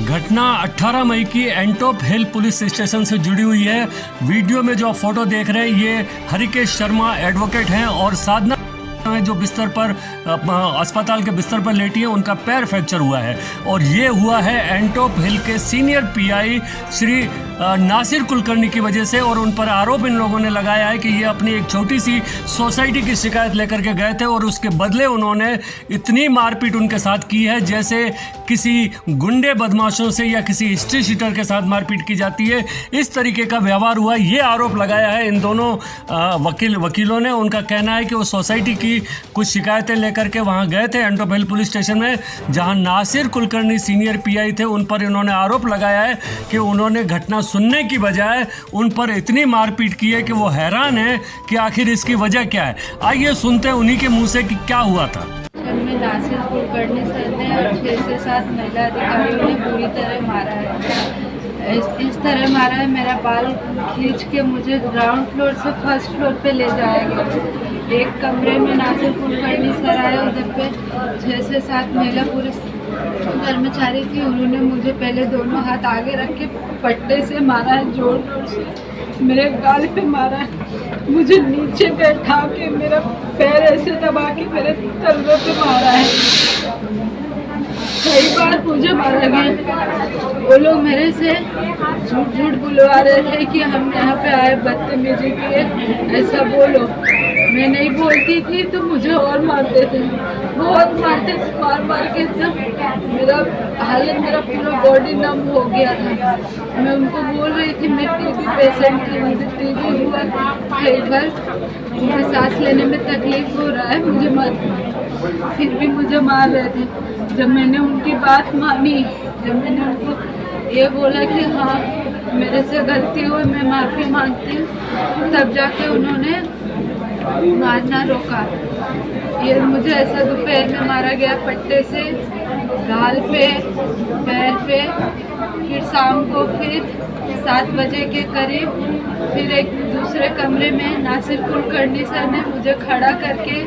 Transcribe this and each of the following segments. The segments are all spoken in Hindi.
घटना 18 मई की एंटोप हिल पुलिस स्टेशन से जुड़ी हुई है। वीडियो में जो फोटो देख रहे हैं ये हरिकेश शर्मा एडवोकेट हैं और साधना जो बिस्तर पर अस्पताल के बिस्तर पर लेटी है, उनका पैर फ्रैक्चर हुआ है। और ये हुआ है एंटोप हिल के सीनियर पीआई श्री नासिर कुलकर्णी की वजह से। और उन पर आरोप इन लोगों ने लगाया है कि ये अपनी एक छोटी सी सोसाइटी की शिकायत लेकर के गए थे और उसके बदले उन्होंने इतनी मारपीट उनके साथ की है जैसे किसी गुंडे बदमाशों से या किसी हिस्ट्री शीटर के साथ मारपीट की जाती है, इस तरीके का व्यवहार हुआ। ये आरोप लगाया है इन दोनों वकीलों ने। उनका कहना है कि वो सोसाइटी की कुछ शिकायतें लेकर के वहाँ गए थे एंटोप हिल पुलिस स्टेशन में, जहाँ नासिर कुलकर्णी सीनियर पीआई थे। उन पर इन्होंने आरोप लगाया है कि उन्होंने घटना सुनने की बजाय उन पर इतनी मारपीट की है कि वो हैरान है कि आखिर इसकी वजह क्या है। आइए सुनते हैं उन्हीं के मुंह से कि क्या हुआ था। में नासिर कुलकर्णी सर ने और 6 से 7 महिला अधिकारियों ने बुरी तरह मारा है। इस तरह मारा है, मेरा बाल खींच के मुझे ग्राउंड फ्लोर से फर्स्ट फ्लोर पे ले जाया गया। एक कमरे में नासिर कुलकर्णी सर आए, उधर पे 6 से 7 महिला पुलिस कर्मचारी थी। उन्होंने मुझे पहले दोनों हाथ आगे रख के पट्टे से मारा है, जोर जोर से मेरे गाल पे मारा है। मुझे नीचे बैठा के मेरा पैर ऐसे दबा के मेरे तलवे पे मारा है। कई बार मुझे मारा गया। वो लोग मेरे से झूठ झूठ बुलवा रहे थे कि हम यहाँ पे आए बदतमीजी किए, ऐसा बोलो। मैं नहीं बोलती थी तो मुझे और मारते थे, बहुत मारते थे। मार मार के मेरा हालत, मेरा पूरा बॉडी नम हो गया था। मैं उनको बोल रही थी मैं टीबी पेशेंट थी, मुझे टीबी हुआ, कई बार मुझे सांस लेने में तकलीफ हो रहा है, मुझे मत। फिर भी मुझे मार रहे थे। जब मैंने उनकी बात मानी, जब मैंने उनको ये बोला कि हाँ मेरे से गलती हुई, मैं माफ़ी मांगती हूँ, तब जाके उन्होंने मारना रोका। ये मुझे ऐसा दोपहर में मारा गया पट्टे से, गाल पे, पैर पे। फिर शाम को फिर 7 बजे के करीब फिर एक दूसरे कमरे में नासिर कुलकर्णी सर ने मुझे खड़ा करके,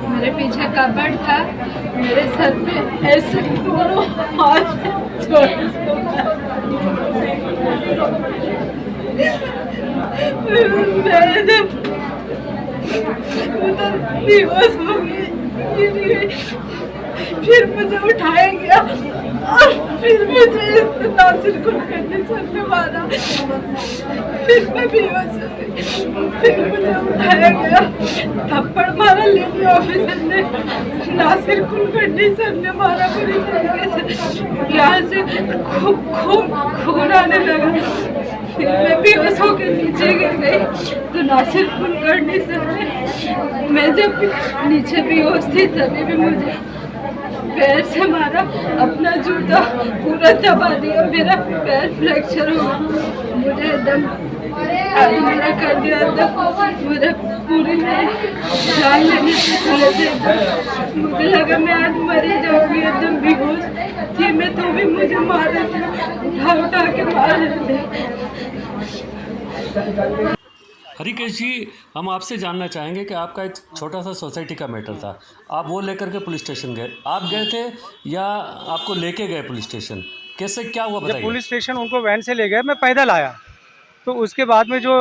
मेरे पीछे कबर्ड था, मेरे सर पे ऐसे दोनों हाथ उधर बेहोश हो गई। फिर मुझे उठाया गया और फिर मुझे नासिर कुलकर्णी सर ने मारा। फिर मैं बेहोश हो गई। फिर मुझे उठाया गया, थप्पड़ मारा लेडी ऑफिसर ने, नासिर कुलकर्णी सर ने मारा बुरी तरीके से। यहाँ से खून आने लगा। फिर मैं बेहोश होकर नीचे गिर गई तो नासिर कुलकर्णी सर ने, मैं जब नीचे बेहोश थी तभी भी मुझे पैर से मारा, अपना जूता पूरा दबा दिया, मेरा पैर फ्रैक्चर हुआ। मुझे एकदम मेरा कर दिया, एकदम मुझे पूरी जान लेने से चले थे। मुझे लगा मैं आज मरी जाऊंगी, एकदम बेहोश थी मैं, तो भी मुझे मार रहे थे, उठा के मार रहे थे। हरिकेश जी, हम आपसे जानना चाहेंगे कि आपका एक छोटा सा सोसाइटी का मैटर था, आप वो लेकर के पुलिस स्टेशन गए। आप गए थे या आपको लेके गए पुलिस स्टेशन? कैसे क्या हुआ बताइए। जब पुलिस स्टेशन उनको वैन से ले गए, मैं पैदल आया। तो उसके बाद में जो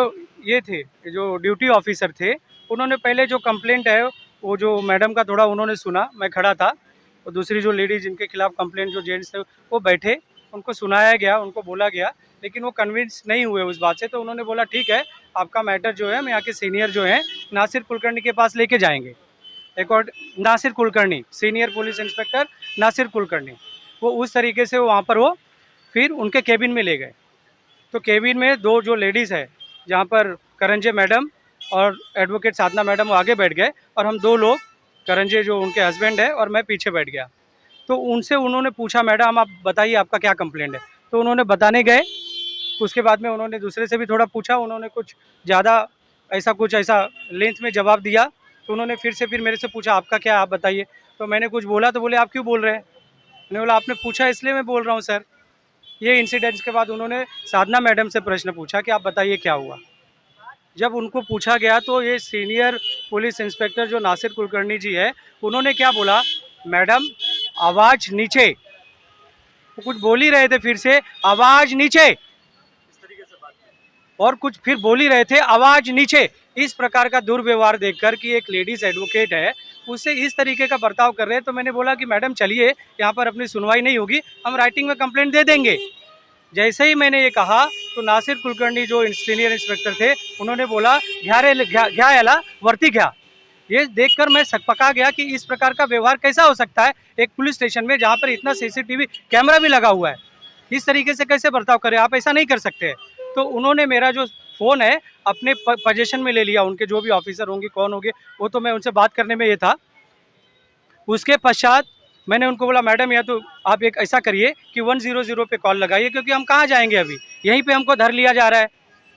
ये थे, जो ड्यूटी ऑफिसर थे, उन्होंने पहले जो कंप्लेंट है वो जो मैडम का थोड़ा उन्होंने सुना, मैं खड़ा था, और दूसरी जो लेडी जिनके खिलाफ कंप्लेंट जो जेंट्स थे वो बैठे, उनको सुनाया गया, उनको बोला गया, लेकिन वो कन्विंस नहीं हुए उस बात से। तो उन्होंने बोला ठीक है, आपका मैटर जो है हम यहाँ के सीनियर जो हैं नासिर कुलकर्णी के पास लेके जाएंगे। Nasir Kulkarni, senior police inspector Nasir Kulkarni, वो उस तरीके से वहाँ पर वो फिर उनके केबिन में ले गए। तो केबिन में 2 जो लेडीज़ है, जहाँ पर करंजे मैडम और एडवोकेट साधना मैडम वो आगे बैठ गए, और हम 2 लोग, करंजे जो उनके हस्बैंड है और मैं पीछे बैठ गया। तो उनसे उन्होंने पूछा मैडम आप बताइए आपका क्या कंप्लेंट है। तो उन्होंने बताने गए। उसके बाद में उन्होंने दूसरे से भी थोड़ा पूछा, उन्होंने कुछ ज़्यादा ऐसा लेंथ में जवाब दिया। तो उन्होंने फिर मेरे से पूछा आपका क्या, आप बताइए। तो मैंने कुछ बोला तो बोले आप क्यों बोल रहे हैं। मैंने बोला आपने पूछा इसलिए मैं बोल रहा हूँ सर। ये इंसिडेंट्स के बाद उन्होंने साधना मैडम से प्रश्न पूछा कि आप बताइए क्या हुआ। जब उनको पूछा गया तो ये सीनियर पुलिस इंस्पेक्टर जो नासिर कुलकर्णी जी है, उन्होंने क्या बोला, मैडम आवाज़ नीचे, वो कुछ बोल ही रहे थे, फिर से आवाज़ नीचे, और कुछ फिर बोल ही रहे थे आवाज़ नीचे। इस प्रकार का दुर्व्यवहार देखकर कि एक लेडीज़ एडवोकेट है उससे इस तरीके का बर्ताव कर रहे हैं, तो मैंने बोला कि मैडम चलिए, यहाँ पर अपनी सुनवाई नहीं होगी, हम राइटिंग में कंप्लेंट दे देंगे। जैसे ही मैंने ये कहा तो नासिर कुलकर्णी जो सीनियर इंस्पेक्टर थे उन्होंने बोला घ्या याला वर्ती घ्या। ये देखकर मैं सकपका गया कि इस प्रकार का व्यवहार कैसा हो सकता है एक पुलिस स्टेशन में जहाँ पर इतना सीसीटीवी कैमरा भी लगा हुआ है। इस तरीके से कैसे बर्ताव करें, आप ऐसा नहीं कर सकते। तो उन्होंने मेरा जो फ़ोन है अपने पोजीशन में ले लिया, उनके जो भी ऑफिसर होंगे कौन होंगे वो तो मैं उनसे बात करने में ये था। उसके पश्चात मैंने उनको बोला मैडम या तो आप एक ऐसा करिए कि 100 पे कॉल लगाइए, क्योंकि हम कहाँ जाएंगे, अभी यहीं पे हमको धर लिया जा रहा है,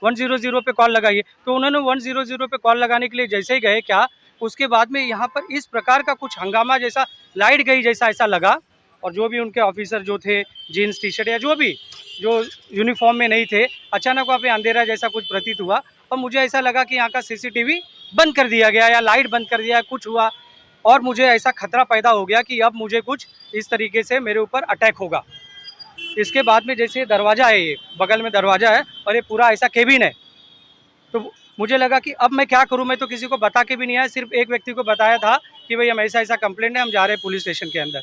100 पे कॉल लगाइए। तो उन्होंने 100 पे कॉल लगाने के लिए जैसे ही गए क्या, उसके बाद में यहाँ पर इस प्रकार का कुछ हंगामा जैसा, लाइट गई जैसा ऐसा लगा, और जो भी उनके ऑफिसर जो थे जीन्स टी शर्ट या जो भी जो यूनिफॉर्म में नहीं थे, अचानक वहाँ पे अंधेरा जैसा कुछ प्रतीत हुआ और मुझे ऐसा लगा कि यहाँ का सीसीटीवी बंद कर दिया गया या लाइट बंद कर दिया, कुछ हुआ, और मुझे ऐसा खतरा पैदा हो गया कि अब मुझे कुछ इस तरीके से मेरे ऊपर अटैक होगा। इसके बाद में जैसे दरवाज़ा है, ये बगल में दरवाज़ा है और ये पूरा ऐसा केबिन है, तो मुझे लगा कि अब मैं क्या करूं। मैं तो किसी को बता के भी नहीं आया, सिर्फ एक व्यक्ति को बताया था कि भाई हम ऐसा कंप्लेंट है, हम जा रहे हैं पुलिस स्टेशन के अंदर।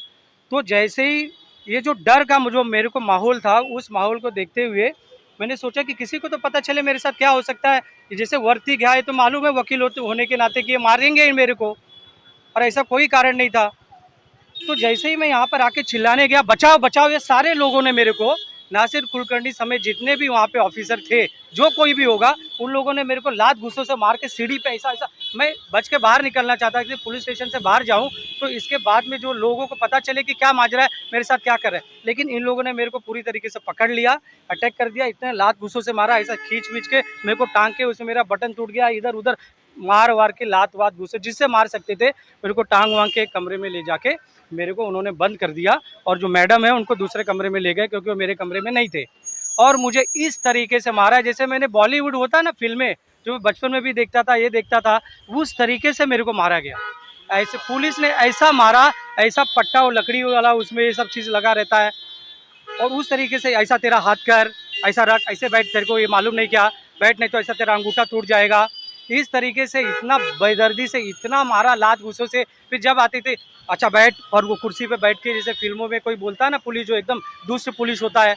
तो जैसे ही ये जो डर का जो मेरे को माहौल था, उस माहौल को देखते हुए मैंने सोचा कि किसी को तो पता चले मेरे साथ क्या हो सकता है। जैसे वर्ती गया है तो मालूम है वकील होने के नाते कि ये मारेंगे मेरे को, और ऐसा कोई कारण नहीं था। तो जैसे ही मैं यहाँ पर आके चिल्लाने गया बचाओ बचाओ, ये सारे लोगों ने मेरे को, नासिर कुलकर्णी समेत जितने भी वहाँ पे ऑफिसर थे, जो कोई भी होगा, उन लोगों ने मेरे को लात घूंसों से मार के सीढ़ी पे ऐसा मैं बच के बाहर निकलना चाहता कि पुलिस स्टेशन से बाहर जाऊं, तो इसके बाद में जो लोगों को पता चले कि क्या माजरा है, मेरे साथ क्या कर रहा है। लेकिन इन लोगों ने मेरे को पूरी तरीके से पकड़ लिया, अटैक कर दिया, इतने लात घूंसों से मारा, ऐसा खींच के मेरे को टांग के, उसमें मेरा बटन टूट गया, इधर उधर मार वार के लात वात घूसे जिससे मार सकते थे, मेरे को टांग वांग के एक कमरे में ले जाके मेरे को उन्होंने बंद कर दिया, और जो मैडम है उनको दूसरे कमरे में ले गए क्योंकि वो मेरे कमरे में नहीं थे। और मुझे इस तरीके से मारा जैसे मैंने बॉलीवुड होता है ना फिल्में, जो बचपन में भी देखता था, ये देखता था, उस तरीके से मेरे को मारा गया। ऐसे पुलिस ने ऐसा मारा, ऐसा पट्टा और लकड़ी वाला उसमें ये सब चीज़ लगा रहता है, और उस तरीके से ऐसा तेरा हाथ कर, ऐसा रख, ऐसे बैठ, तेरे को ये मालूम नहीं क्या, बैठ नहीं तो ऐसा तेरा अंगूठा टूट जाएगा। इस तरीके से इतना बेदर्दी से इतना मारा लात घूसों से। फिर जब आते थे अच्छा बैठ, और वो कुर्सी पे बैठ के, जैसे फिल्मों में कोई बोलता है ना पुलिस जो एकदम दूसरे पुलिस होता है,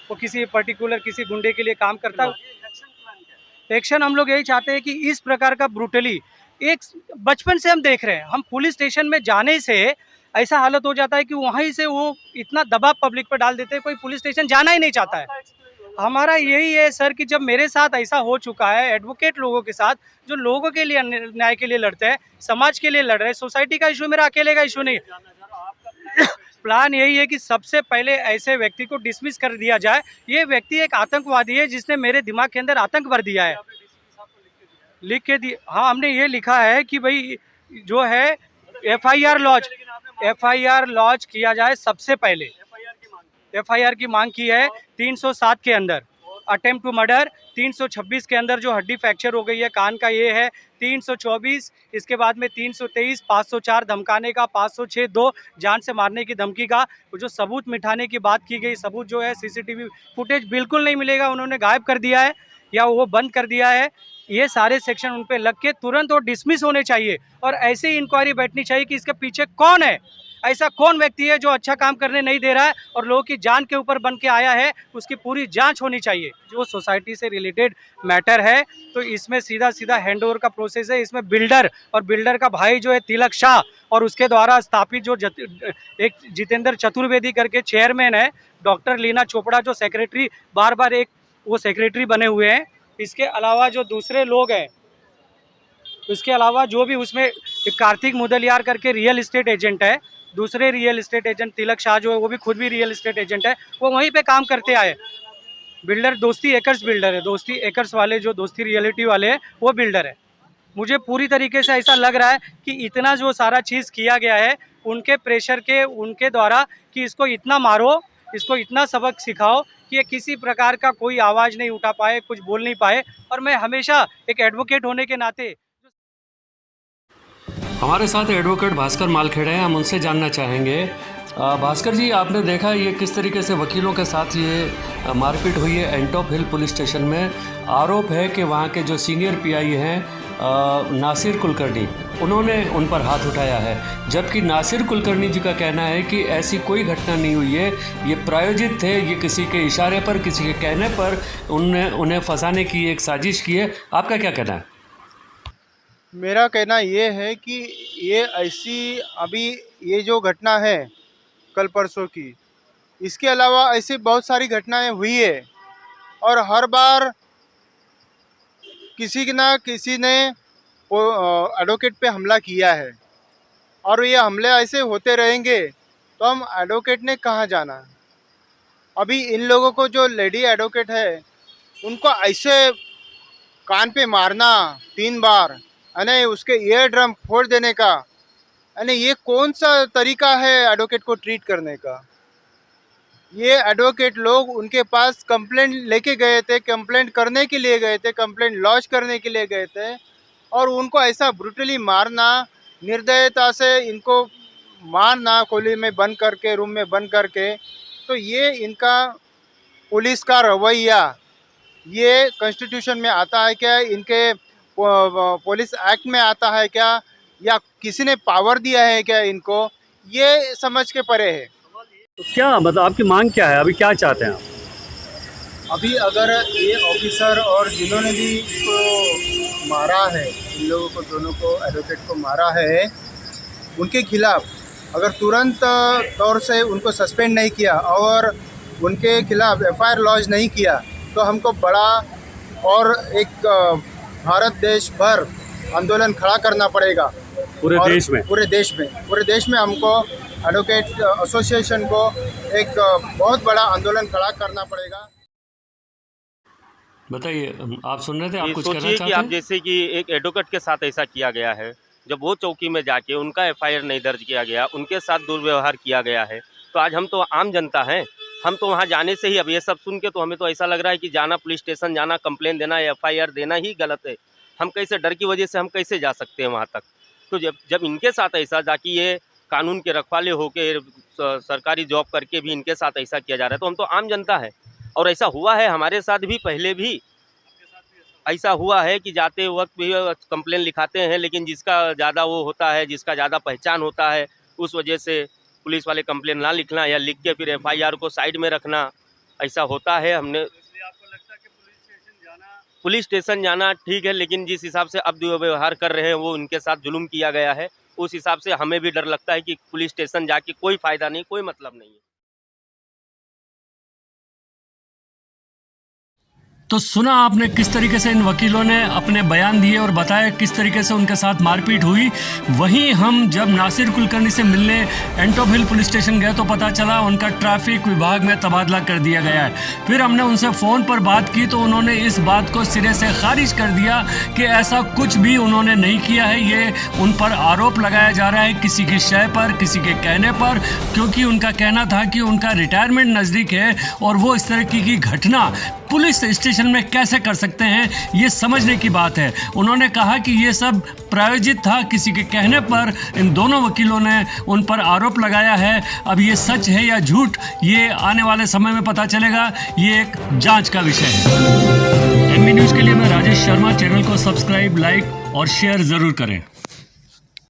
वो किसी पर्टिकुलर किसी गुंडे के लिए काम करता है। एक्शन हम लोग यही चाहते हैं कि इस प्रकार का ब्रूटली एक बचपन से हम देख रहे हैं। हम पुलिस स्टेशन में जाने से ऐसा हालत हो जाता है कि वहीं से वो इतना दबाव पब्लिक पर डाल देते हैं, कोई पुलिस स्टेशन जाना ही नहीं चाहता है। हमारा यही है सर कि जब मेरे साथ ऐसा हो चुका है, एडवोकेट लोगों के साथ जो लोगों के लिए न्याय के लिए लड़ते हैं, समाज के लिए लड़ रहे हैं, सोसाइटी का इशू मेरा अकेले का इशू नहीं। प्लान यही है कि सबसे पहले ऐसे व्यक्ति को डिसमिस कर दिया जाए। ये व्यक्ति एक आतंकवादी है जिसने मेरे दिमाग के अंदर आतंक भर दिया है। लिख के दिया, हाँ हमने ये लिखा है कि भाई जो है एफआईआर लॉन्च किया जाए। सबसे पहले एफआईआर की मांग की है 307 के अंदर, अटेम्प्ट टू मर्डर 326 के अंदर जो हड्डी फ्रैक्चर हो गई है कान का ये है 324, इसके बाद में 323, 504 धमकाने का, 506 2 जान से मारने की धमकी का। जो सबूत मिटाने की बात की गई, सबूत जो है सीसीटीवी फुटेज बिल्कुल नहीं मिलेगा, उन्होंने गायब कर दिया है या वो बंद कर दिया है। ये सारे सेक्शन उन पे लग के तुरंत और डिसमिस होने चाहिए, और ऐसे ही इंक्वायरी बैठनी चाहिए कि इसके पीछे कौन है, ऐसा कौन व्यक्ति है जो अच्छा काम करने नहीं दे रहा है और लोगों की जान के ऊपर बन के आया है, उसकी पूरी जांच होनी चाहिए। जो सोसाइटी से रिलेटेड मैटर है तो इसमें सीधा सीधा हैंडओवर का प्रोसेस है। इसमें बिल्डर और बिल्डर का भाई जो है तिलक शाह और उसके द्वारा स्थापित जो एक जितेंद्र चतुर्वेदी करके चेयरमैन है, डॉक्टर लीना चोपड़ा जो सेक्रेटरी बार बार एक वो सेक्रेटरी बने हुए हैं। इसके अलावा जो दूसरे लोग हैं, इसके अलावा जो भी उसमें कार्तिक मुदलियार करके रियल इस्टेट एजेंट है, दूसरे रियल इस्टेट एजेंट तिलक शाह जो है वो भी खुद भी रियल इस्टेट एजेंट है, वो वहीं पे काम करते आए। बिल्डर दोस्ती एकर्स बिल्डर है, दोस्ती एकर्स वाले जो दोस्ती रियलिटी वाले हैं वो बिल्डर है। मुझे पूरी तरीके से ऐसा लग रहा है कि इतना जो सारा चीज़ किया गया है उनके प्रेशर के, उनके द्वारा कि इसको इतना मारो, इसको इतना सबक सिखाओ कि ये किसी प्रकार का कोई आवाज़ नहीं उठा पाए, कुछ बोल नहीं पाए। और मैं हमेशा एक एडवोकेट होने के नाते, हमारे साथ एडवोकेट भास्कर मालखेड़ा हैं, हम उनसे जानना चाहेंगे भास्कर जी, आपने देखा ये किस तरीके से वकीलों के साथ ये मारपीट हुई है एंटॉप हिल पुलिस स्टेशन में। आरोप है कि वहाँ के जो सीनियर पीआई हैं नासिर कुलकर्णी, उन्होंने उन पर हाथ उठाया है, जबकि नासिर कुलकर्णी जी का कहना है कि ऐसी कोई घटना नहीं हुई है, ये प्रायोजित थे, ये किसी के इशारे पर, किसी के कहने पर उन्हें फंसाने की एक साजिश की है। आपका क्या कहना है? मेरा कहना ये है कि ये ऐसी अभी ये जो घटना है कल परसों की, इसके अलावा ऐसी बहुत सारी घटनाएं हुई है और हर बार किसी ना किसी ने एडवोकेट पे हमला किया है और ये हमले ऐसे होते रहेंगे तो हम एडवोकेट ने कहाँ जाना। अभी इन लोगों को जो लेडी एडवोकेट है उनको ऐसे कान पे मारना 3 बार, यानी उसके ईयर ड्रम फोड़ देने का, यानी ये कौन सा तरीका है एडवोकेट को ट्रीट करने का। ये एडवोकेट लोग उनके पास कंप्लेंट लेके गए थे, कंप्लेंट करने के लिए गए थे, कंप्लेंट लॉन्च करने के लिए गए थे और उनको ऐसा ब्रूटली मारना, निर्दयता से इनको मारना, खोली में बंद करके, रूम में बंद करके, तो ये इनका पुलिस का रवैया ये कॉन्स्टिट्यूशन में आता है क्या, इनके पुलिस एक्ट में आता है क्या, या किसी ने पावर दिया है क्या इनको, ये समझ के परे है। तो क्या मतलब आपकी मांग क्या है, अभी क्या चाहते हैं आप? अभी अगर ये ऑफिसर और जिन्होंने भी इसको मारा है, इन लोगों को, दोनों को, एडवोकेट को मारा है, उनके खिलाफ अगर तुरंत तौर से उनको सस्पेंड नहीं किया और उनके खिलाफ एफआईआर लॉन्च नहीं किया तो हमको बड़ा और एक भारत देश भर आंदोलन खड़ा करना पड़ेगा। पूरे देश में हमको एडवोकेट एसोसिएशन को एक बहुत बड़ा आंदोलन खड़ा करना पड़ेगा। बताइए, आप सुन रहे थे, आप कुछ कहना सोचिए चाहते कि हैं? आप जैसे कि एक एडवोकेट के साथ ऐसा किया गया है, जब वो चौकी में जाके उनका एफआईआर नहीं दर्ज किया गया, उनके साथ दुर्व्यवहार किया गया है, तो आज हम तो आम जनता हैं, हम तो वहाँ जाने से ही, अब ये सब सुन के तो हमें तो ऐसा लग रहा है कि जाना, पुलिस स्टेशन जाना, कंप्लेन देना, एफआईआर देना ही गलत है। हम कैसे, डर की वजह से हम कैसे जा सकते हैं वहाँ तक? तो जब इनके साथ ऐसा, जाकि ये कानून के रखवाले होके सरकारी जॉब करके भी इनके साथ ऐसा किया जा रहा है, तो हम तो आम जनता है और ऐसा हुआ है हमारे साथ भी, पहले भी ऐसा हुआ है कि जाते वक्त भी कंप्लेन लिखाते हैं, लेकिन जिसका ज़्यादा वो होता है, जिसका ज़्यादा पहचान होता है, उस वजह से पुलिस वाले कंप्लेन ना लिखना या लिख के फिर एफआईआर को साइड में रखना, ऐसा होता है। हमने पुलिस स्टेशन जाना ठीक है, लेकिन जिस हिसाब से अब दुर्व्यवहार कर रहे हैं, वो उनके साथ जुल्म किया गया है, उस हिसाब से हमें भी डर लगता है कि पुलिस स्टेशन जाके कोई फ़ायदा नहीं, कोई मतलब नहीं है। तो सुना आपने किस तरीके से इन वकीलों ने अपने बयान दिए और बताया किस तरीके से उनके साथ मारपीट हुई। वहीं हम जब नासिर कुलकर्णी से मिलने एंटॉप हिल पुलिस स्टेशन गए तो पता चला उनका ट्रैफिक विभाग में तबादला कर दिया गया है। फिर हमने उनसे फ़ोन पर बात की तो उन्होंने इस बात को सिरे से खारिज कर दिया कि ऐसा कुछ भी उन्होंने नहीं किया है, ये उन पर आरोप लगाया जा रहा है किसी की शय पर, किसी के कहने पर, क्योंकि उनका कहना था कि उनका रिटायरमेंट नज़दीक है और वो इस तरह की घटना पुलिस स्टेशन में कैसे कर सकते हैं, ये समझने की बात है। उन्होंने कहा कि ये सब प्रायोजित था, किसी के कहने पर इन दोनों वकीलों ने उन पर आरोप लगाया है। अब ये सच है या झूठ, ये आने वाले समय में पता चलेगा, ये एक जांच का विषय है। एमबी न्यूज़ के लिए मैं राजेश शर्मा। चैनल को सब्सक्राइब, लाइक और शेयर ज़रूर करें।